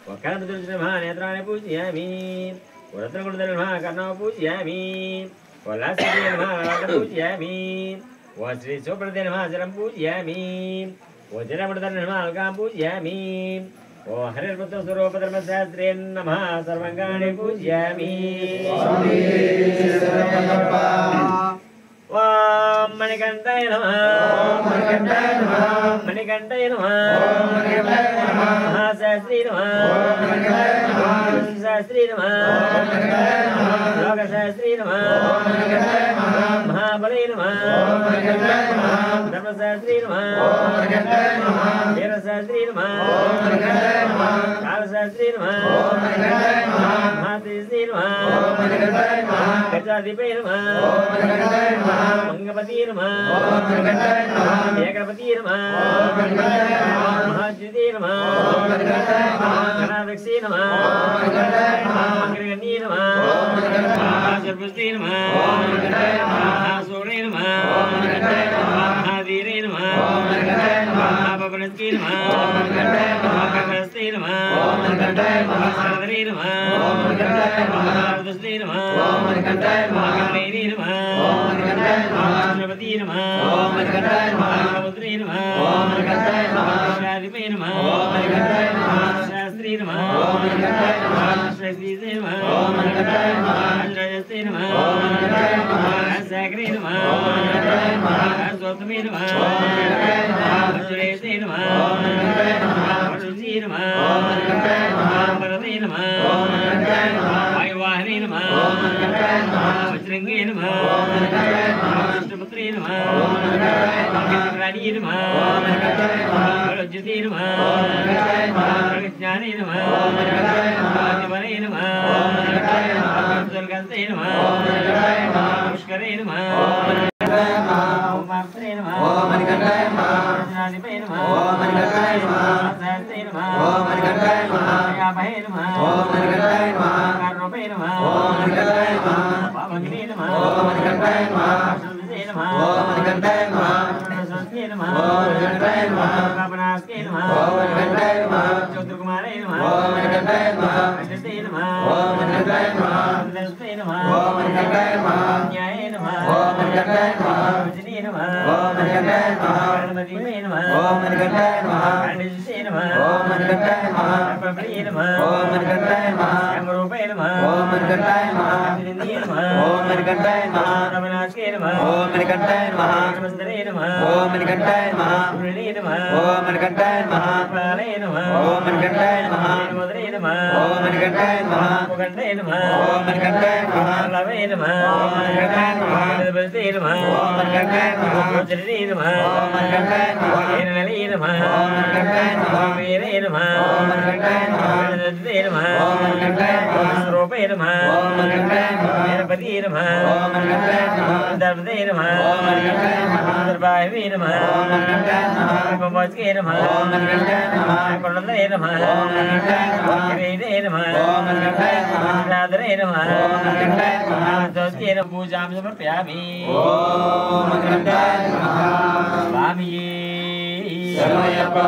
वक्रतुलसीर्नमः नेत्राणि पूजयामि वरत्रकुण्डलनमः कर्णौ पूजयामि वल्लासिनमः ललाटं पूजयामि श्रीसुप्रदनमः शिरं पूजयामि वज्रमृदनमः अलकां पूजयामि हरिर्पुत्रस्वरूपधर्मशास्त्रे नमः सर्वाङ्गानि पूजयामि ओम मणिकण्ठाय नमः मणिकण्ठाय नमः महाशास्त्री नमः शास्त्री नमः लोकशास्त्री नमः महाबली नमः धर्मशास्त्री नमः वीरशास्त्री नमः कालशास्त्री नमः महातेजस्वी नमः गजाधिपति नमः मंगपति नमः एकपति नमः महाज्योति नमः गणाध्यक्षे नमः अग्रगण्ये नमः महासर्वस्ते नमः महासोणे नमः महाधीरे नमः महापवनस्ते नमः महाकटहस्ते नमः महासरदरे नमः महारदस्ते नमः महाकमलेने नमः महागणपति नमः महामुद्रे नमः महाशाधिपते नमः महाशास्त्री नमः महाशास्त्रीते नमः महाराजस्ते नमः महासागरे नमः महासोत्तमे नमः महासुरेशे नमः महारुचि नमः महाभरते नमः वायुवाहने नमः वज्रङ्गे नमः विष्णुपुत्रे नमः विष्णुराणि नमः ज्योति नमः ज्ञाने नमः आदिवरे नमः दुर्गन्ते नमः पुष्करे नमः उमाप्त्रे नमः ज्ञानिपे नमः सहस्ते नमः यामहे नमः कर्णोपे नमः पावने नमः सुरसे नमः सुरस्ये नमः पावनास्के नमः चौद्रकुमारे नमः अष्टस्ते नमः दशस्ते नमः न्याये नमः वचने नमः गणपतिमे नमः गणेशे नमः प्रभृये नमः यमरूपे नमः अभिनन्दये नमः रमणास्के नमः नमस्ते नमः पुरुणे नमः प्राणे नमः नमोदरे नमः मुखण्डे नमः लवे नमः बलते नमः गोचरे नमः हेरनले नमः वीरे नमः दत्ते नमः स्वरूपे नमः गणपति नमः दर्पदे नमः दर्भावे नमः पवचके नमः कुलदे नमः वेदे नमः राधरे नमः दोस्ते नमः पूजां समर्पयामि स्वामी शरणमय्यप्पा।